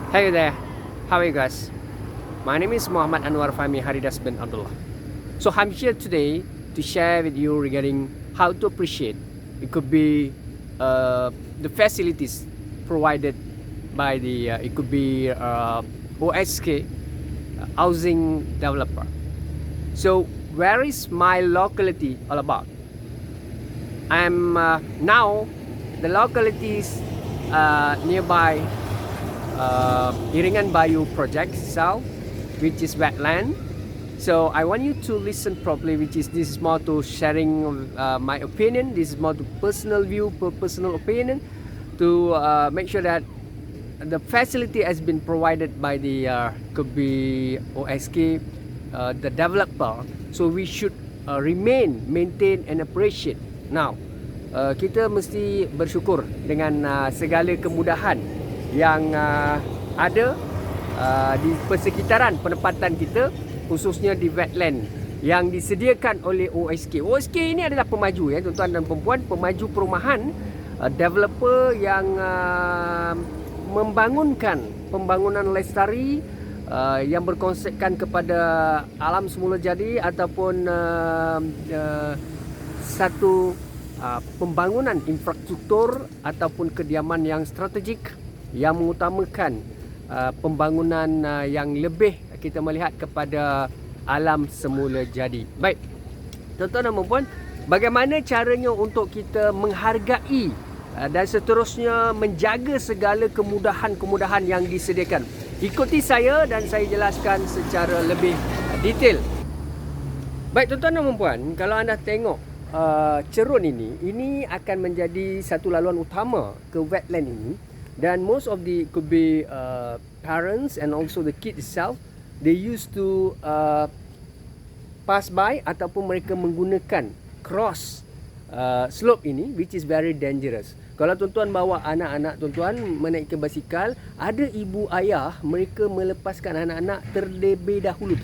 Hey there, how are you guys? My name is Muhammad Anwar Fahmi Haridas bin Abdullah. So I'm here today to share with you regarding how to appreciate. It could be the facilities provided by it could be OSK housing developer. So where is my locality all about? I'm now the localities nearby Iringan Bayu project itself, which is wetland. So I want you to listen properly, this is more to sharing my opinion. This is more to personal view, personal opinion, to make sure that the facility has been provided by the could be OSK, the developer. So we should maintain and appreciate. Now, kita mesti bersyukur dengan segala kemudahan yang ada di persekitaran penempatan kita, khususnya di wetland yang disediakan oleh OSK. OSK ini adalah pemaju ya tuan-tuan dan puan-puan, pemaju perumahan, developer yang membangunkan pembangunan lestari yang berkonsepkan kepada alam semula jadi ataupun satu pembangunan infrastruktur ataupun kediaman yang strategik yang mengutamakan pembangunan yang lebih kita melihat kepada alam semula jadi. Baik, tuan-tuan dan puan-puan, bagaimana caranya untuk kita menghargai dan seterusnya menjaga segala kemudahan-kemudahan yang disediakan? Ikuti saya dan saya jelaskan secara lebih detail. Baik, tuan-tuan dan puan-puan, kalau anda tengok cerun ini akan menjadi satu laluan utama ke wetland ini, dan most of the could be parents and also the kid itself, they used to pass by ataupun mereka menggunakan cross slope ini, which is very dangerous. Kalau tuan-tuan bawa anak-anak tuan-tuan menaikkan basikal, ada ibu ayah mereka melepaskan anak-anak terlebih dahulu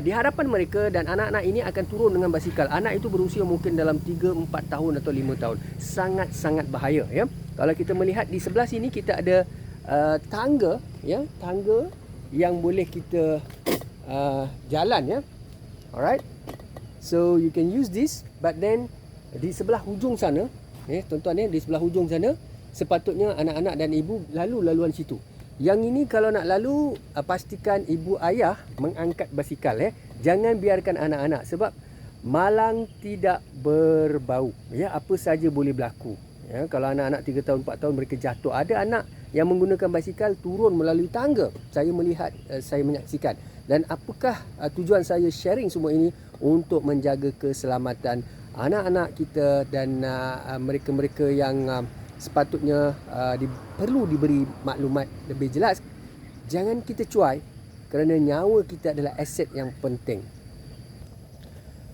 di hadapan mereka, dan anak-anak ini akan turun dengan basikal. Anak itu berusia mungkin dalam 3, 4 tahun atau 5 tahun. Sangat-sangat bahaya ya. Kalau kita melihat di sebelah sini kita ada tangga ya, tangga yang boleh kita jalan ya. Alright. So you can use this, but then di sebelah hujung sana tuan-tuan di sebelah hujung sana sepatutnya anak-anak dan ibu laluan situ. Yang ini kalau nak lalu, pastikan ibu ayah mengangkat basikal Jangan biarkan anak-anak, sebab malang tidak berbau ya, apa saja boleh berlaku ya. Kalau anak-anak 3 tahun 4 tahun mereka jatuh, ada anak yang menggunakan basikal turun melalui tangga. Saya melihat, saya menyaksikan. Dan apakah tujuan saya sharing semua ini? Untuk menjaga keselamatan anak-anak kita dan mereka-mereka yang sepatutnya perlu diberi maklumat lebih jelas. Jangan kita cuai, kerana nyawa kita adalah aset yang penting.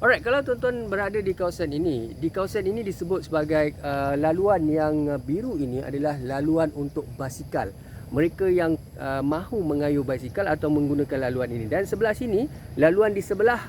Alright, kalau tuan-tuan berada di kawasan ini disebut sebagai laluan yang biru ini adalah laluan untuk basikal. Mereka yang mahu mengayuh basikal atau menggunakan laluan ini. Dan sebelah sini, laluan di sebelah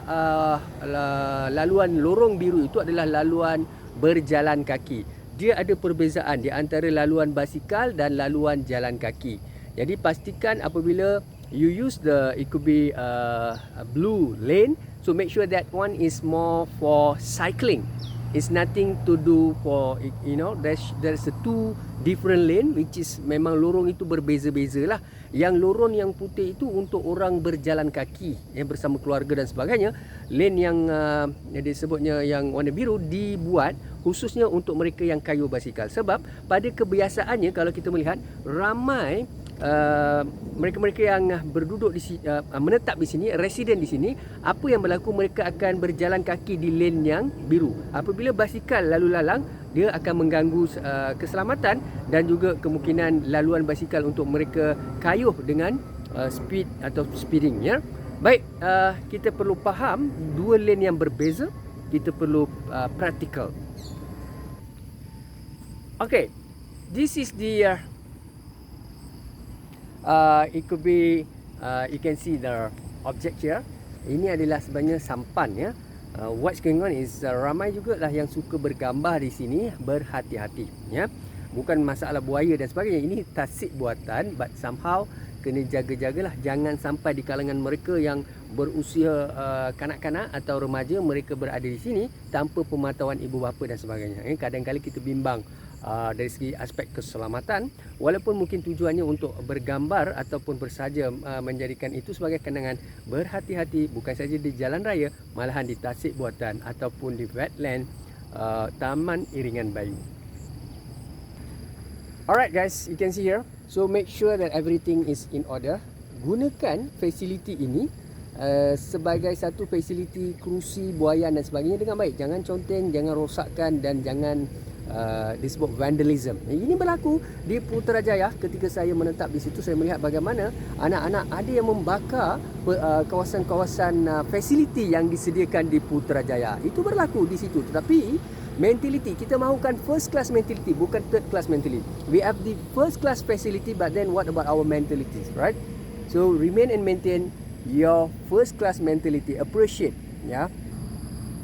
laluan lorong biru itu adalah laluan berjalan kaki. Dia ada perbezaan di antara laluan basikal dan laluan jalan kaki. Jadi pastikan apabila you use it could be a blue lane, so make sure that one is more for cycling. It's nothing to do for, there's a two different lane, which is memang lorong itu berbeza-beza lah. Yang lorong yang putih itu untuk orang berjalan kaki yang bersama keluarga dan sebagainya. Lane yang disebutnya yang warna biru dibuat khususnya untuk mereka yang kayuh basikal. Sebab pada kebiasaannya kalau kita melihat ramai mereka-mereka yang berduduk di sini, menetap di sini, residen di sini, apa yang berlaku, mereka akan berjalan kaki di lane yang biru. Apabila basikal lalu lalang, dia akan mengganggu keselamatan dan juga kemungkinan laluan basikal untuk mereka kayuh dengan speed atau speeding ya. Baik, kita perlu faham dua lane yang berbeza, kita perlu practical. Okay, this is the it could be you can see the object here. Ini adalah sebenarnya sampan ya. What's going on is ramai juga lah yang suka bergambar di sini, berhati-hati ya. bukan masalah buaya dan sebagainya. Ini tasik buatan, but somehow kena jaga-jagalah jangan sampai di kalangan mereka yang berusia kanak-kanak atau remaja mereka berada di sini tanpa pemantauan ibu bapa dan sebagainya. Kadang-kadang kita bimbang dari segi aspek keselamatan, walaupun mungkin tujuannya untuk bergambar ataupun bersaja menjadikan itu sebagai kenangan. Berhati-hati bukan saja di jalan raya, malahan di tasik buatan ataupun di wetland, taman iringan bayu. Alright guys, you can see here. So make sure that everything is in order. Gunakan fasiliti ini sebagai satu fasiliti kerusi, buaian dan sebagainya dengan baik. Jangan conteng, jangan rosakkan dan jangan disebut vandalism. Ini berlaku di Putrajaya. Ketika saya menetap di situ, saya melihat bagaimana anak-anak ada yang membakar kawasan-kawasan fasiliti yang disediakan di Putrajaya. Itu berlaku di situ. Tetapi mentality, kita mahukan first class mentality, bukan third class mentality. We have the first class facility, but then what about our mentalities, right? So remain and maintain your first class mentality. Appreciate, ya.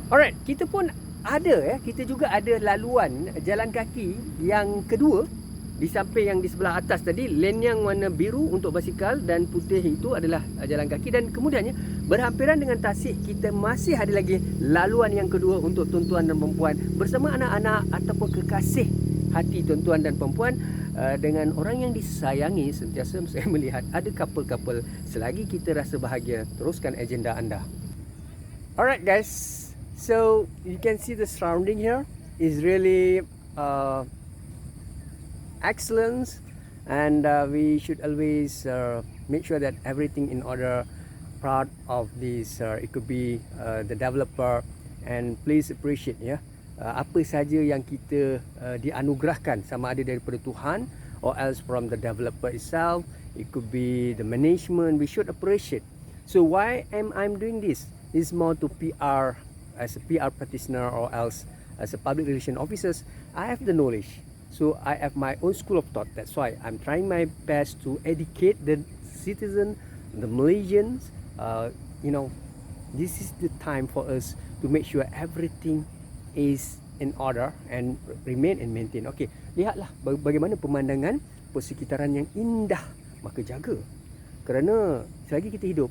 Alright, kita pun ada kita juga ada laluan jalan kaki yang kedua di samping yang di sebelah atas tadi. Lane yang warna biru untuk basikal dan putih itu adalah jalan kaki, dan kemudiannya berhampiran dengan tasik kita masih ada lagi laluan yang kedua untuk tuan-tuan dan perempuan bersama anak-anak ataupun kekasih hati tuan-tuan dan perempuan. Dengan orang yang disayangi, sentiasa saya melihat ada couple-couple. Selagi kita rasa bahagia, teruskan agenda anda. Alright guys, so you can see the surrounding here is really excellent, and we should always make sure that everything in order. Proud of this, it could be the developer, and please appreciate apa saja yang kita dianugerahkan, sama ada daripada Tuhan or else from the developer itself. It could be the management. We should appreciate. So why am I doing this? It's more to PR, as a PR practitioner or else as a public relation officers. I have the knowledge, so I have my own school of thought. That's why I'm trying my best to educate the citizen, the Malaysians. This is the time for us to make sure everything is in order and remain and maintain. Okay, lihatlah bagaimana pemandangan persekitaran yang indah. Maka jaga, kerana selagi kita hidup,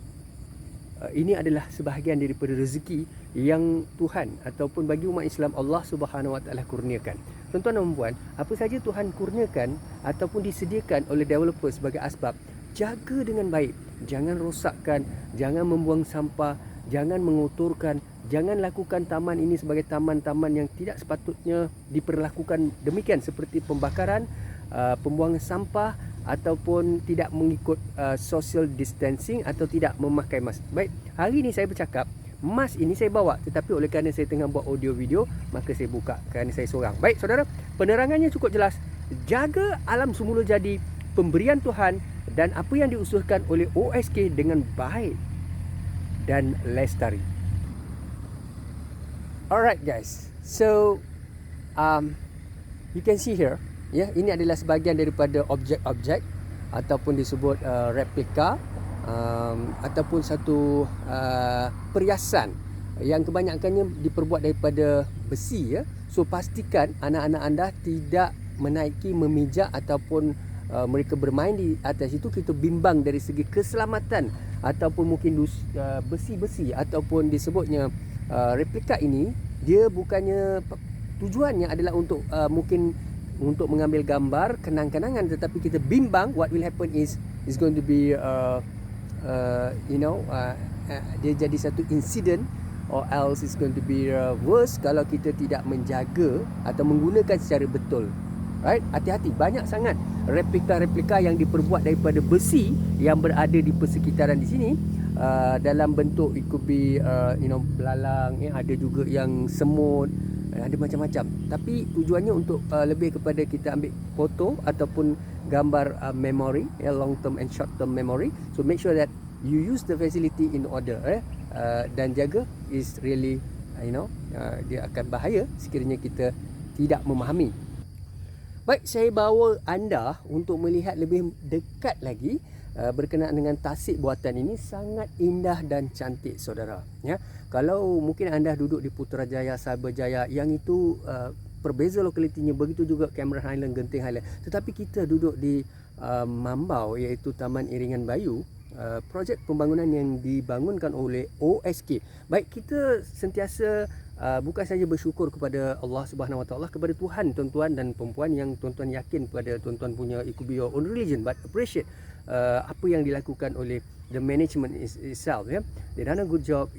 ini adalah sebahagian daripada rezeki yang Tuhan ataupun bagi umat Islam Allah Subhanahu Wa Taala kurniakan. Tuan-tuan dan puan, apa saja Tuhan kurniakan ataupun disediakan oleh developer sebagai asbab, jaga dengan baik. Jangan rosakkan, jangan membuang sampah, jangan mengotorkan, jangan lakukan taman ini sebagai taman-taman yang tidak sepatutnya diperlakukan demikian, seperti pembakaran, pembuangan sampah ataupun tidak mengikut social distancing atau tidak memakai mask. Baik, hari ini saya bercakap, mask ini saya bawa, tetapi oleh kerana saya tengah buat audio video, maka saya buka kerana saya seorang. Baik saudara, penerangannya cukup jelas. Jaga alam semula jadi, pemberian Tuhan dan apa yang diusulkan oleh OSK dengan baik dan lestari. Alright guys, so you can see here, ini adalah sebahagian daripada objek-objek ataupun disebut replika, ataupun satu perhiasan yang kebanyakannya diperbuat daripada besi. So pastikan anak-anak anda tidak menaiki, memijak ataupun mereka bermain di atas itu. Kita bimbang dari segi keselamatan ataupun mungkin besi-besi ataupun disebutnya replika ini. Dia bukannya, tujuannya adalah untuk mungkin untuk mengambil gambar kenang-kenangan, tetapi kita bimbang what will happen is going to be dia jadi satu insiden, or else it's going to be worse kalau kita tidak menjaga atau menggunakan secara betul. Right? Hati-hati, banyak sangat replika-replika yang diperbuat daripada besi yang berada di persekitaran di sini, dalam bentuk it could be belalang, ada juga yang semut, ada macam-macam. Tapi tujuannya untuk lebih kepada kita ambil foto ataupun gambar memory, long term and short term memory. So make sure that you use the facility in order, dan jaga is really dia akan bahaya sekiranya kita tidak memahami. Baik, saya bawa anda untuk melihat lebih dekat lagi berkenaan dengan tasik buatan ini. Sangat indah dan cantik saudara. Kalau mungkin anda duduk di Putrajaya, Cyberjaya, yang itu perbeza lokalitinya, begitu juga Cameron Highland, Genting Highland. Tetapi kita duduk di Mambau, iaitu Taman Iringan Bayu, projek pembangunan yang dibangunkan oleh OSK. Baik, kita sentiasa bukan saja bersyukur kepada Allah Subhanahu Wa Taala, kepada Tuhan, tuan-tuan dan perempuan, yang tuan-tuan yakin pada tuan-tuan punya, it could be your own religion, but appreciate apa yang dilakukan oleh the management itself. They done a good job.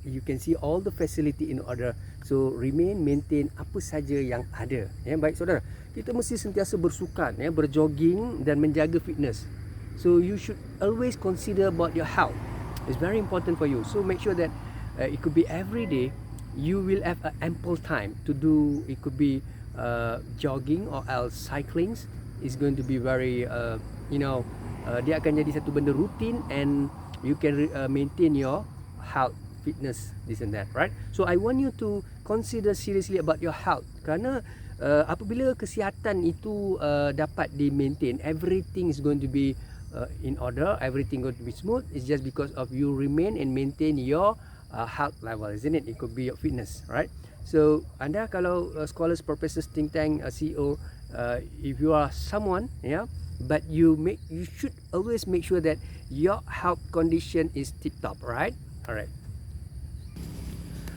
You can see all the facility in order. So maintain apa saja yang ada. Baik saudara, kita mesti sentiasa bersukan, berjogging dan menjaga fitness. So you should always consider about your health. It's very important for you. So make sure that it could be every day you will have ample time to do. It could be jogging or else cycling. Is going to be very dia akan jadi satu benda rutin, and you can maintain your health, fitness, this and that, right? So I want you to consider seriously about your health, kerana apabila kesihatan itu dapat di-maintain, everything is going to be in order, everything going to be smooth. It's just because of you remain and maintain your health level, isn't it? It could be your fitness, right? So anda kalau scholars, professors, think tank, CEO, if you are someone, but you should always make sure that your health condition is tip top, right? Alright.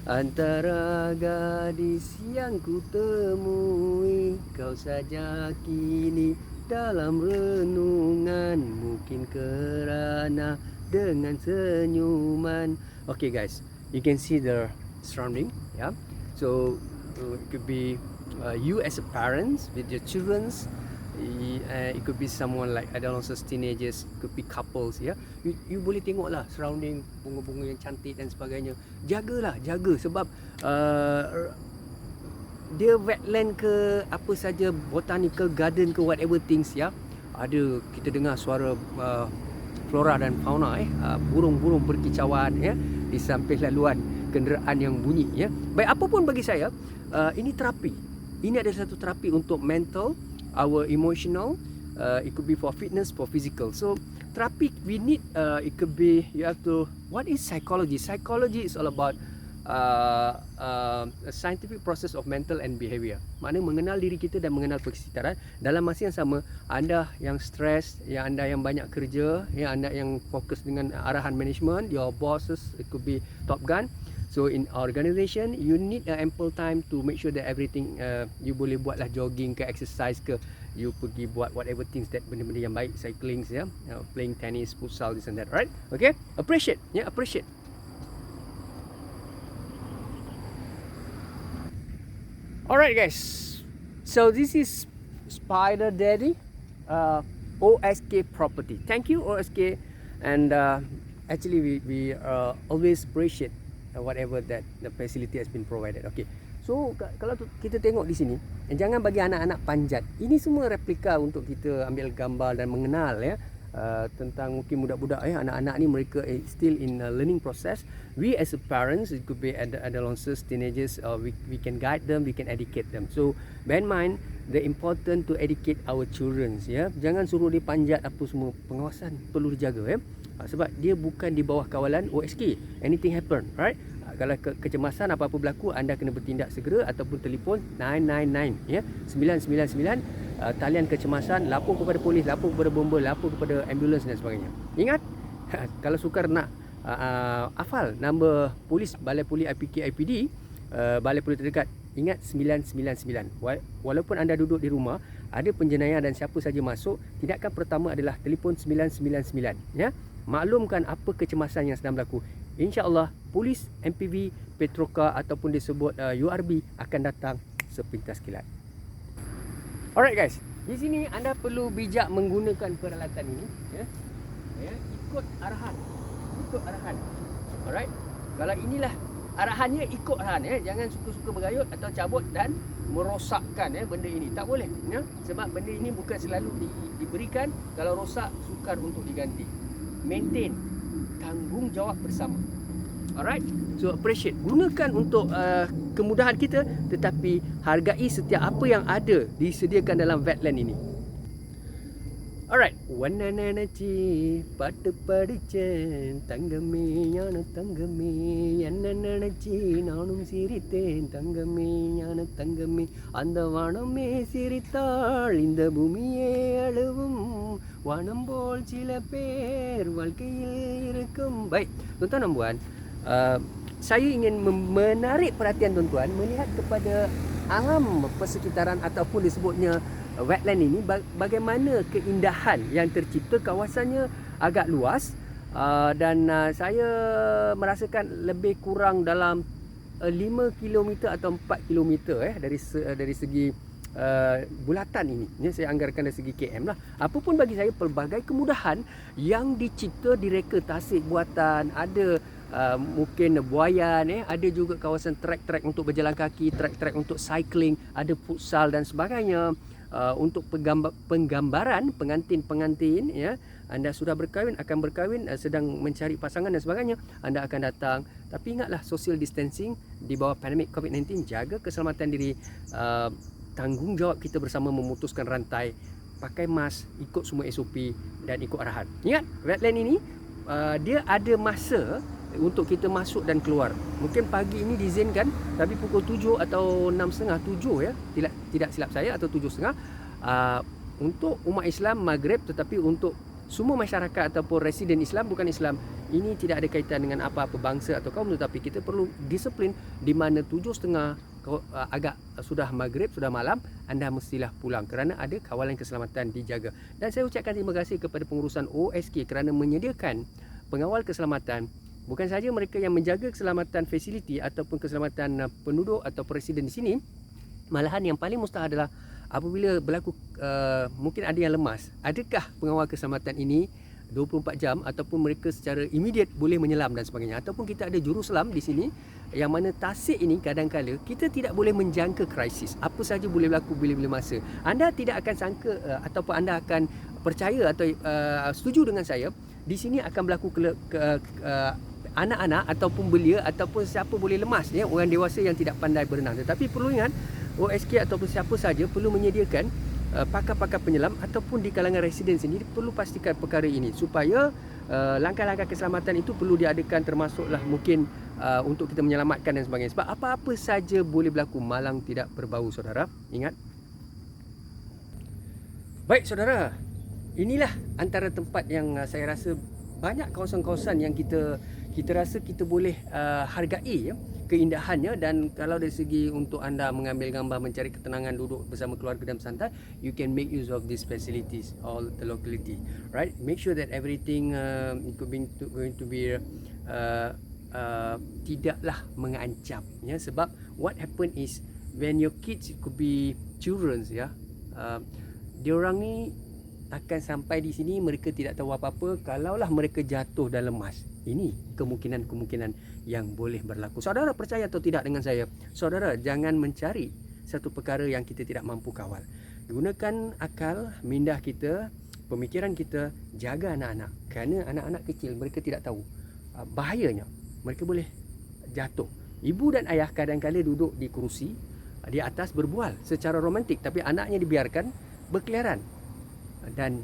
Antara gadis yang ku temui, kau saja kini dalam renungan, mungkin kerana dengan senyuman. Okay guys, you can see the surrounding, so it could be you as a parents with your children's. It could be someone like adolescents, teenagers, could be couples, you boleh tengoklah surrounding, bunga-bunga yang cantik dan sebagainya. Jaga sebab dia wetland ke apa saja, botanical garden ke whatever things, ada, kita dengar suara flora dan fauna, burung-burung berkicauan, di samping laluan kenderaan yang bunyi, Baik, apapun bagi saya, ini terapi. Ini adalah satu terapi untuk mental, our emotional, it could be for fitness, for physical. So therapy we need, it could be, you have to, what is psychology? Psychology is all about a scientific process of mental and behavior. Maknanya mengenal diri kita dan mengenal persekitaran. Dalam masa yang sama, anda yang stres, anda yang banyak kerja, anda yang fokus dengan arahan management, your bosses, it could be top gun. So in organisation, you need ample time to make sure that everything, you boleh buatlah jogging ke, exercise ke, you pergi buat whatever things that benda-benda yang baik, cycling, playing tennis, futsal, this and that, right? Okay, appreciate, appreciate. Alright guys, so this is Spider Daddy, OSK Property. Thank you OSK, and actually we always appreciate whatever that the facility has been provided. Okay, so kalau kita tengok di sini, jangan bagi anak-anak panjat. Ini semua replika untuk kita ambil gambar dan mengenal, tentang mungkin budak-budak, anak-anak ni mereka still in learning process. We as a parents, it could be adolescents, teenagers, we can guide them, we can educate them. So bear in mind the important to educate our children, Jangan suruh dia panjat apa semua. Pengawasan perlu dijaga, sebab dia bukan di bawah kawalan OSK. Anything happen, right? Kalau kecemasan apa-apa berlaku, anda kena bertindak segera ataupun telefon 999, 999, talian kecemasan, lapor kepada polis, lapor kepada bomba, lapor kepada ambulans dan sebagainya. Ingat, kalau sukar nak hafal nombor polis, balai polis IPK IPD, balai polis terdekat, ingat 999. Walaupun anda duduk di rumah, ada penjenayah dan siapa saja masuk, tindakan pertama adalah telefon 999, maklumkan apa kecemasan yang sedang berlaku. InsyaAllah polis, MPV, Petroka ataupun disebut URB akan datang sepintas kilat. Alright guys, di sini anda perlu bijak menggunakan peralatan ini, ikut arahan. Alright, kalau inilah arahannya, ikut arahan, jangan suka-suka bergayut atau cabut dan merosakkan benda ini. Tak boleh, sebab benda ini bukan selalu diberikan. Kalau rosak, sukar untuk diganti. Maintain, tanggungjawab bersama. Alright, so appreciate, gunakan untuk kemudahan kita, tetapi hargai setiap apa yang ada disediakan dalam wetland ini. Alright. Wannanachi பாட்டு படிச்சேன் தங்கமே ஞான தங்கமே என்ன நினைச்சி நானும் சிரித்தேன் தங்கமே ஞான தங்கமே அந்த வானமே சிரித்தாள் இந்த பூமியே அழுவும் வானம் போல் சில பேர் வாழ்க்கையில் இருக்கும். Baik, tuan-tuan dan puan, saya ingin menarik perhatian tuan-tuan melihat kepada alam persekitaran ataupun disebutnya wetland ini, bagaimana keindahan yang tercipta. Kawasannya agak luas dan saya merasakan lebih kurang dalam 5 km atau 4 km dari segi bulatan ini. Saya anggarkan dari segi km lah. Apapun bagi saya, pelbagai kemudahan yang dicipta, direka tasik buatan, ada mungkin buayan, ada juga kawasan trek-trek untuk berjalan kaki, trek-trek untuk cycling, ada futsal dan sebagainya. Untuk penggambaran pengantin-pengantin, ya, anda sudah berkahwin, akan berkahwin, sedang mencari pasangan dan sebagainya, anda akan datang. Tapi ingatlah, social distancing di bawah pandemik COVID-19, jaga keselamatan diri, tanggungjawab kita bersama memutuskan rantai, pakai mask, ikut semua SOP dan ikut arahan. Ingat, wetland ini dia ada masa untuk kita masuk dan keluar. Mungkin pagi ini diizinkan, tapi pukul 7 atau 6.30, 7 ya, tidak silap saya, atau 7.30 untuk umat Islam Maghrib. Tetapi untuk semua masyarakat ataupun residen Islam, bukan Islam, ini tidak ada kaitan dengan apa-apa bangsa atau kaum, tetapi kita perlu disiplin. Di mana 7.30 agak sudah Maghrib, sudah malam, anda mestilah pulang kerana ada kawalan keselamatan dijaga. Dan saya ucapkan terima kasih kepada pengurusan OSK kerana menyediakan pengawal keselamatan. Bukan saja mereka yang menjaga keselamatan fasiliti ataupun keselamatan penduduk atau residen di sini, malahan yang paling mustahil adalah apabila berlaku mungkin ada yang lemas, adakah pengawal keselamatan ini 24 jam ataupun mereka secara immediate boleh menyelam dan sebagainya. Ataupun kita ada juruselam di sini, yang mana tasik ini kadang-kala kita tidak boleh menjangka krisis. Apa saja boleh berlaku bila-bila masa. Anda tidak akan sangka ataupun anda akan percaya atau setuju dengan saya, di sini akan berlaku anak-anak ataupun belia ataupun siapa boleh lemas, ya, orang dewasa yang tidak pandai berenang. Tetapi perlu ingat, OSK ataupun siapa saja perlu menyediakan pakar-pakar penyelam ataupun di kalangan residen sendiri perlu pastikan perkara ini supaya langkah-langkah keselamatan itu perlu diadakan, termasuklah mungkin untuk kita menyelamatkan dan sebagainya. Sebab apa-apa saja boleh berlaku, malang tidak berbau, saudara. Ingat. Baik saudara, inilah antara tempat yang saya rasa banyak kawasan-kawasan yang kita rasa kita boleh hargai, ya, keindahannya. Dan kalau dari segi untuk anda mengambil gambar, mencari ketenangan, duduk bersama keluarga dan santai, you can make use of these facilities, all the locality, right? Make sure that everything going to be tidaklah mengancam, ya. Sebab what happen is when your kids, it could be children, ya, diorang ni akan sampai di sini, mereka tidak tahu apa-apa. Kalaulah mereka jatuh dan lemas, ini kemungkinan-kemungkinan yang boleh berlaku. Saudara percaya atau tidak dengan saya, saudara jangan mencari satu perkara yang kita tidak mampu kawal. Gunakan akal, minda kita, pemikiran kita, jaga anak-anak. Kerana anak-anak kecil, mereka tidak tahu bahayanya, mereka boleh jatuh. Ibu dan ayah kadang-kadang duduk di kerusi di atas berbual secara romantik, tapi anaknya dibiarkan berkeliaran. Dan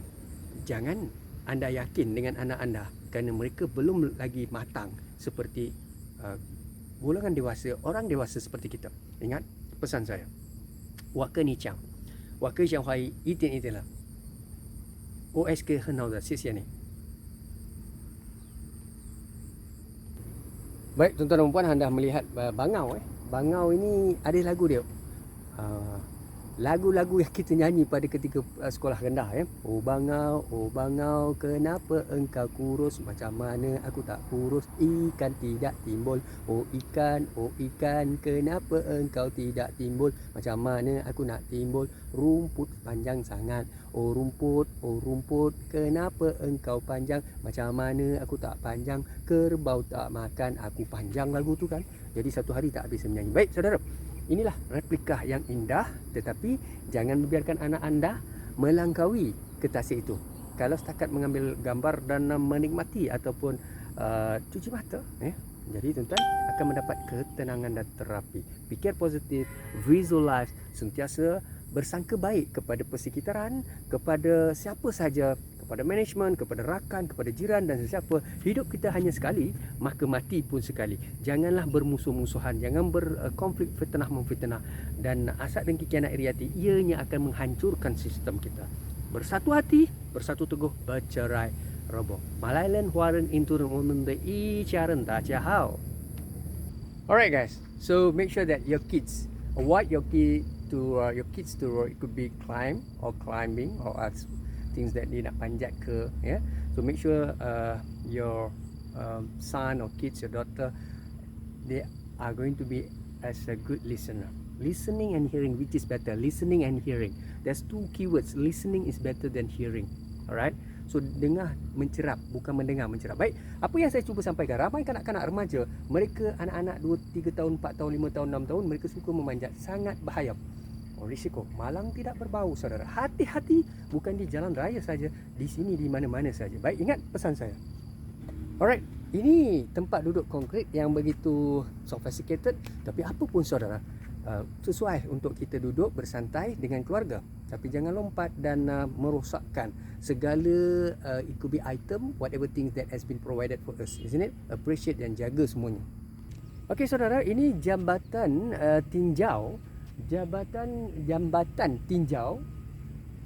jangan anda yakin dengan anak anda kerana mereka belum lagi matang seperti golongan dewasa, orang dewasa seperti kita. Ingat pesan saya. Waka ni chang, waka chang huai itin itilah. OSK 很好的，谢谢你。 Baik tuan-tuan dan puan, anda melihat bangau. Bangau ini ada lagu dia. Lagu-lagu yang kita nyanyi pada ketika sekolah rendah, ya. Oh bangau, kenapa engkau kurus? Macam mana aku tak kurus? Ikan tidak timbul. Oh ikan, kenapa engkau tidak timbul? Macam mana aku nak timbul? Rumput panjang sangat. Oh rumput, kenapa engkau panjang? Macam mana aku tak panjang? Kerbau tak makan aku panjang. Lagu tu kan. Jadi satu hari tak habis menyanyi. Baik saudara, inilah replika yang indah, tetapi jangan membiarkan anak anda melangkaui ke tasik itu. Kalau setakat mengambil gambar dan menikmati ataupun cuci mata, jadi tuan-tuan akan mendapat ketenangan dan terapi. Fikir positif, visualize, sentiasa bersangka baik kepada persekitaran, kepada siapa saja, kepada management, kepada rakan, kepada jiran dan sesiapa. Hidup kita hanya sekali, maka mati pun sekali. Janganlah bermusuh-musuhan, jangan berkonflik fitnah memfitnah, dan asad dengki kianat iri hati, ianya akan menghancurkan sistem kita. Bersatu hati, bersatu teguh, bercerai roboh. Malailan huaran inturun umum de I charan ta chahao. Alright guys, so make sure that your kids, avoid your kids to, it could be climb or climbing or things that dia nak panjat ke, yeah. So make sure your son or kids, your daughter, they are going to be as a good listener. Listening and hearing, which is better? Listening and hearing. There's two keywords. Listening is better than hearing. Alright. So dengar mencerap, bukan mendengar mencerap. Baik, apa yang saya cuba sampaikan, ramai kanak-kanak remaja, mereka anak-anak 2, 3 tahun, 4 tahun, 5 tahun, 6 tahun, mereka suka memanjat. Sangat bahaya. Risiko, malang tidak berbau saudara. Hati-hati, bukan di jalan raya saja, di sini, di mana-mana saja. Baik, ingat pesan saya. Alright, ini tempat duduk konkret yang begitu sophisticated, tapi apa pun saudara, sesuai untuk kita duduk bersantai dengan keluarga. Tapi jangan lompat dan merosakkan segala it could be item, whatever things that has been provided for us, isn't it? Appreciate dan jaga semuanya. Okey saudara, ini jambatan tinjau, jambatan tinjau.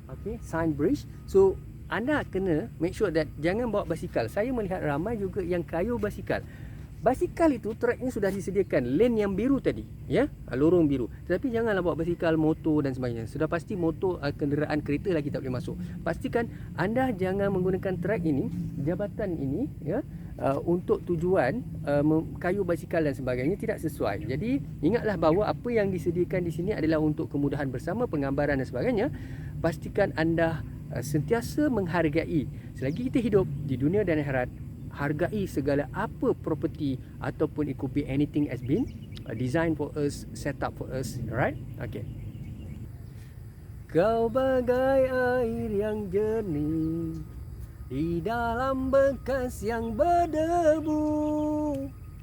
Okey, sign bridge. So anda kena make sure that jangan bawa basikal. Saya melihat ramai juga yang kayuh basikal. Basikal itu tracknya sudah disediakan, lane yang biru tadi, ya, lorong biru. Tetapi janganlah bawa basikal, motor dan sebagainya. Sudah pasti motor, kenderaan kereta lagi tak boleh masuk. Pastikan anda jangan menggunakan track ini, jabatan ini, ya, untuk tujuan kayu basikal dan sebagainya, tidak sesuai. Jadi ingatlah bahawa apa yang disediakan di sini adalah untuk kemudahan bersama, penggambaran dan sebagainya. Pastikan anda sentiasa menghargai, selagi kita hidup di dunia dan akhirat, hargai segala apa property ataupun it could be anything has been designed for us, set up for us, right? Okay. Kau bagai air yang jernih di dalam bekas yang berdebu.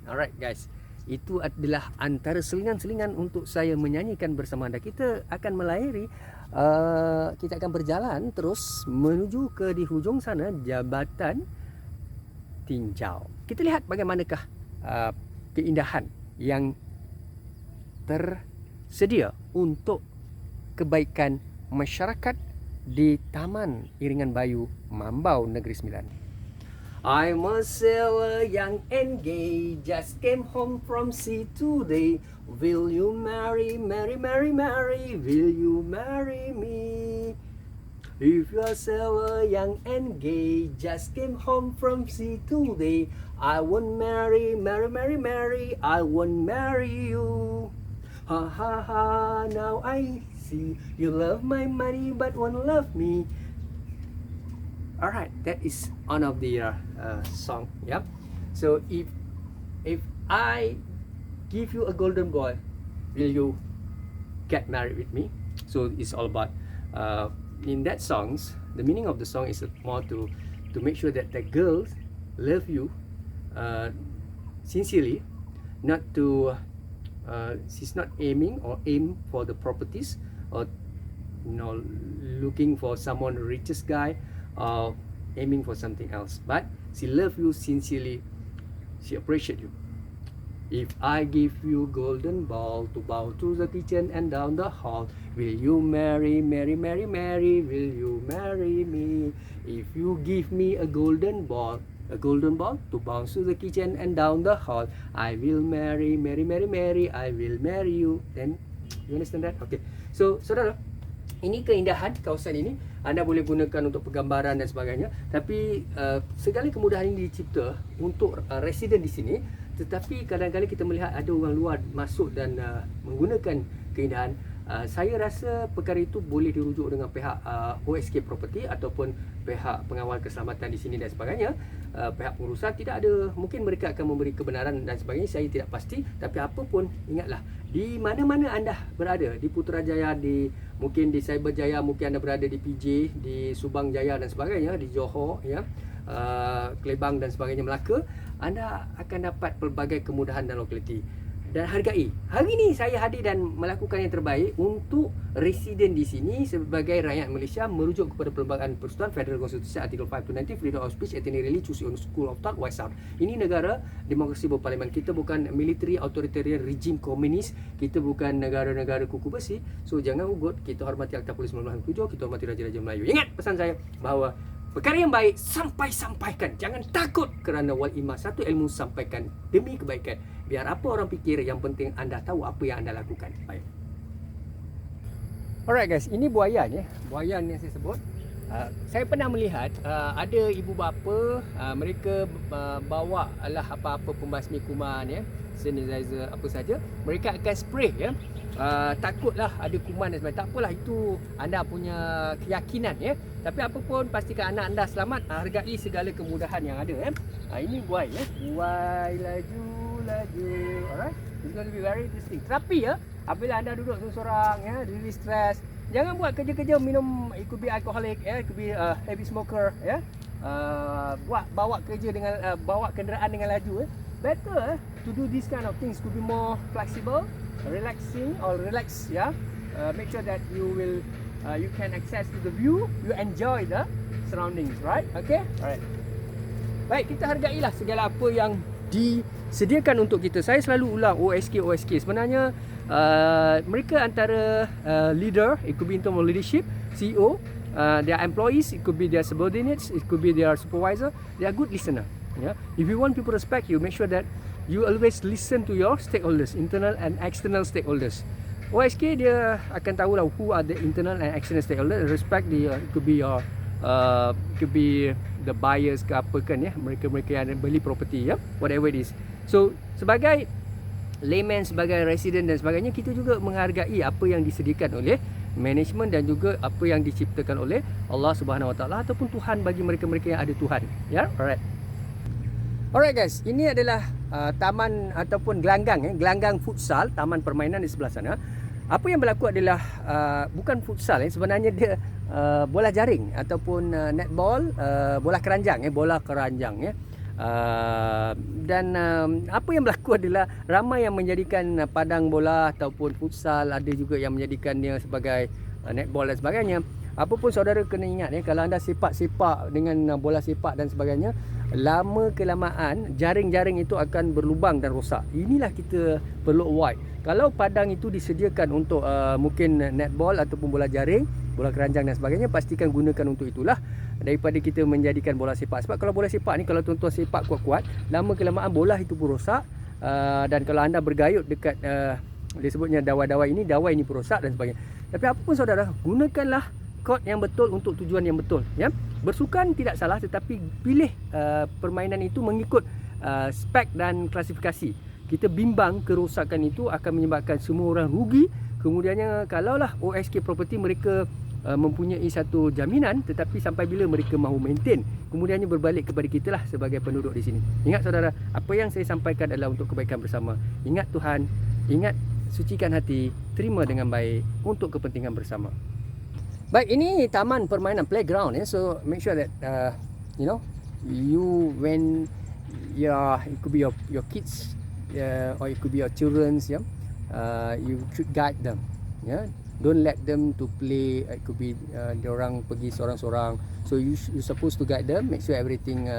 Alright guys, itu adalah antara selingan-selingan untuk saya menyanyikan bersama anda. Kita akan melahiri, kita akan berjalan terus menuju ke di hujung sana, jabatan tinjau. Kita lihat bagaimanakah keindahan yang tersedia untuk kebaikan masyarakat di Taman Iringan Bayu, Mambau, Negeri Sembilan. I'm a sailor young and gay, just came home from sea today. Will you marry, marry, marry, marry? Will you marry me? If you're a sailor young and gay, just came home from sea today, I won't marry, marry, marry, marry, I won't marry you. Ha ha ha, now I see you love my money but won't love me. Alright, that is one of the song. Yep. So if I give you a golden ball, will you get married with me? So it's all about in that songs, the meaning of the song is more to make sure that the girls love you sincerely, not to she's not aiming or aim for the properties, or looking for someone richest guy, or aiming for something else, but she love you sincerely, she appreciate you. If I give you golden ball to bow to the kitchen and down the hall, will you marry, marry, marry, marry? Will you marry me? If you give me a golden ball to bounce to the kitchen and down the hall, I will marry, marry, marry, marry. I will marry you. Then you understand that? Okay. So saudara, ini keindahan kawasan ini. Anda boleh gunakan untuk penggambaran dan sebagainya. Tapi segala kemudahan ini dicipta untuk residen di sini. Tetapi kadang-kadang kita melihat ada orang luar masuk dan menggunakan keindahan. Saya rasa perkara itu boleh dirujuk dengan pihak OSK Property ataupun pihak pengawal keselamatan di sini dan sebagainya. Pihak pengurusan tidak ada, mungkin mereka akan memberi kebenaran dan sebagainya, saya tidak pasti. Tapi apapun, ingatlah, di mana-mana anda berada, di Putrajaya, mungkin di Cyberjaya, mungkin anda berada di PJ, di Subang Jaya dan sebagainya, di Johor, ya, Kelebang dan sebagainya, Melaka, anda akan dapat pelbagai kemudahan dan lokaliti. dan hargai. Hari ini saya hadir dan melakukan yang terbaik untuk residen di sini sebagai rakyat Malaysia merujuk kepada Perlembagaan Persekutuan Federal Konstitusi Artikel 5 to 90 Freedom of Speech ethnically choose your own school of thought wise out. Ini negara demokrasi berparlimen. Kita bukan military authoritarian regime komunis. Kita bukan negara-negara kuku besi. So jangan ugut. Kita hormati Akta Polis 1997. Kita hormati Raja-Raja Melayu. Ingat pesan saya bahawa perkara yang baik sampaikan. Jangan takut kerana wal iman. Satu ilmu sampaikan demi kebaikan. Biar apa orang fikir, yang penting anda tahu apa yang anda lakukan. Baik. Alright guys, ini buayan ya. Buayan yang saya sebut. Saya pernah melihat ada ibu bapa mereka bawa lah apa-apa pembasmi kuman ya, sanitizer apa saja. Mereka akan spray ya. Takutlah ada kuman dan sebagainya. Tak apalah, itu anda punya keyakinan ya. Tapi apa pun pastikan anak anda selamat. Hargai segala kemudahan yang ada ya. Ini buai ya. Buai laju. Alright. It's going to be very interesting. Tapi ya, apabila anda duduk seorang ya, really stress, jangan buat kerja-kerja minum, it could be alcoholic ya, it could be heavy smoker ya. Bawa kerja dengan bawa kenderaan dengan laju ya. Better to do this kind of things, could be more flexible, relaxing or relax ya. Make sure that you can access to the view, you enjoy the surroundings, right? Okay? Alright. Baik, kita hargailah segala apa yang disediakan untuk kita. Saya selalu ulang OSK. Sebenarnya mereka antara leader, it could be in terms of leadership, CEO, their employees, it could be their subordinates, it could be their supervisor. They are good listener. Yeah? If you want people to respect you, make sure that you always listen to your stakeholders, internal and external stakeholders. OSK dia akan tahu lah who are the internal and external stakeholders. Respect the it could be your could be the buyers ke apa kan ya, mereka yang beli property ya, whatever it is. So sebagai layman, sebagai resident dan sebagainya, kita juga menghargai apa yang disediakan oleh management dan juga apa yang diciptakan oleh Allah Subhanahu Wa Taala ataupun Tuhan bagi mereka-mereka yang ada Tuhan ya. Alright guys, ini adalah taman ataupun gelanggang futsal, taman permainan di sebelah sana. Apa yang berlaku adalah bukan futsal sebenarnya dia bola jaring ataupun netball, bola keranjang ya. Dan apa yang berlaku adalah ramai yang menjadikan padang bola ataupun futsal, ada juga yang menjadikannya sebagai netball dan sebagainya. Apapun saudara kena ingat kalau anda sepak-sepak dengan bola sepak dan sebagainya, lama kelamaan jaring-jaring itu akan berlubang dan rosak. Inilah kita perlu avoid. Kalau padang itu disediakan untuk mungkin netball ataupun bola jaring, bola keranjang dan sebagainya, pastikan gunakan untuk itulah daripada kita menjadikan bola sepak. Sebab kalau bola sepak ni, kalau tuan-tuan sepak kuat-kuat, lama kelamaan bola itu pun rosak. Dan kalau anda bergayut dekat dia sebutnya dawai-dawai ini pun rosak dan sebagainya. Tapi apa pun saudara, gunakanlah kod yang betul untuk tujuan yang betul ya. Bersukan tidak salah, tetapi pilih permainan itu mengikut spek dan klasifikasi. Kita bimbang kerosakan itu akan menyebabkan semua orang rugi. Kemudiannya kalaulah OSK property mereka mempunyai satu jaminan, tetapi sampai bila mereka mahu maintain, kemudiannya berbalik kepada kita lah sebagai penduduk di sini. Ingat saudara, apa yang saya sampaikan adalah untuk kebaikan bersama. Ingat Tuhan, ingat sucikan hati, terima dengan baik untuk kepentingan bersama. Baik, ini taman permainan, playground ya. So make sure that you when it could be your kids or it could be your children's you should guide them ya. Don't let them to play, it could be diorang pergi seorang-seorang. So you supposed to guide them, make sure everything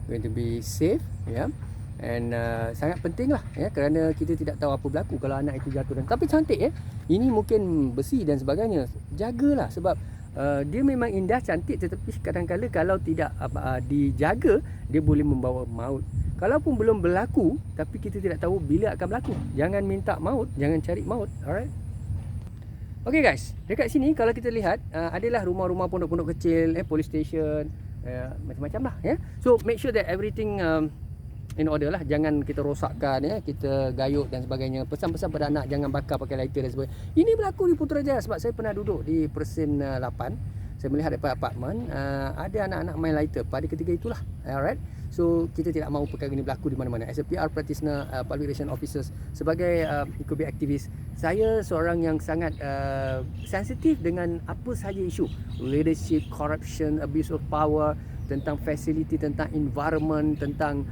going to be safe ya. And sangat penting lah ya, kerana kita tidak tahu apa berlaku kalau anak itu jatuh. Tapi cantik ya. Ini mungkin besi dan sebagainya. Jagalah sebab dia memang indah, cantik, tetapi kadang-kadang kalau tidak dijaga, dia boleh membawa maut. Kalaupun belum berlaku, tapi kita tidak tahu bila akan berlaku. Jangan minta maut, jangan cari maut. Alright. Okay guys, dekat sini kalau kita lihat adalah rumah-rumah pondok-pondok kecil, police station, macam-macam lah ya. So make sure that everything in order lah. Jangan kita rosakkan ya, kita gayut dan sebagainya. Pesan-pesan pada anak, jangan bakar pakai lighter dan sebagainya. Ini berlaku di Putrajaya sebab saya pernah duduk di Persin 8. Saya melihat daripada apartmen ada anak-anak main lighter pada ketika itulah. Alright. So kita tidak mahu perkara ini berlaku di mana-mana. As a PR practitioner, public relation officers, sebagai ekonomi aktivis, saya seorang yang sangat sensitif dengan apa sahaja isu leadership, corruption, abuse of power, tentang facility, tentang environment, tentang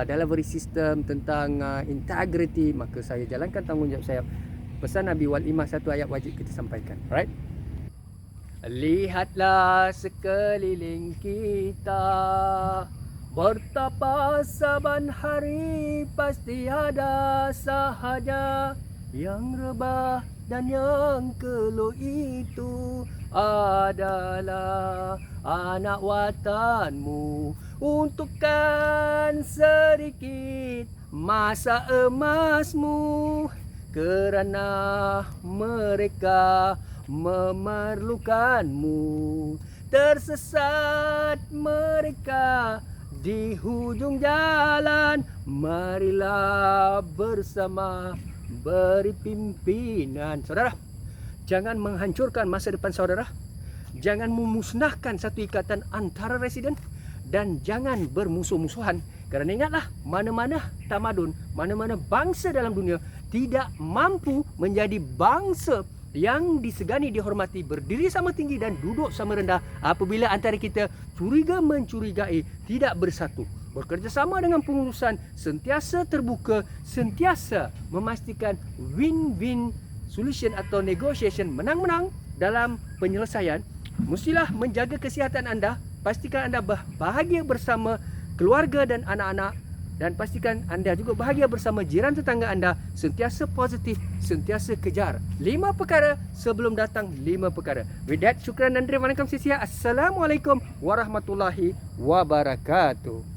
delivery system, tentang integrity, maka saya jalankan tanggungjawab saya. Pesan Nabi wal iman, satu ayat wajib kita sampaikan. Alright? Lihatlah sekeliling kita, bertapa saban hari, pasti ada sahaja yang rebah dan yang keluh itu adalah anak watanmu. Untukkan sedikit masa emasmu, kerana mereka memerlukanmu. Tersesat mereka di hujung jalan, marilah bersama beri pimpinan. Saudara, jangan menghancurkan masa depan saudara. Jangan memusnahkan satu ikatan antara residen, dan jangan bermusuh-musuhan. Kerana ingatlah, mana-mana tamadun, mana-mana bangsa dalam dunia tidak mampu menjadi bangsa yang disegani, dihormati, berdiri sama tinggi dan duduk sama rendah apabila antara kita curiga mencurigai, tidak bersatu. Bekerjasama dengan pengurusan, sentiasa terbuka, sentiasa memastikan win-win solution atau negotiation, menang-menang dalam penyelesaian. Mestilah menjaga kesihatan anda, pastikan anda bahagia bersama keluarga dan anak-anak, dan pastikan anda juga bahagia bersama jiran tetangga anda. Sentiasa positif, sentiasa kejar 5 perkara sebelum datang 5 perkara. With that, syukran dan terima kasih. Assalamualaikum warahmatullahi wabarakatuh.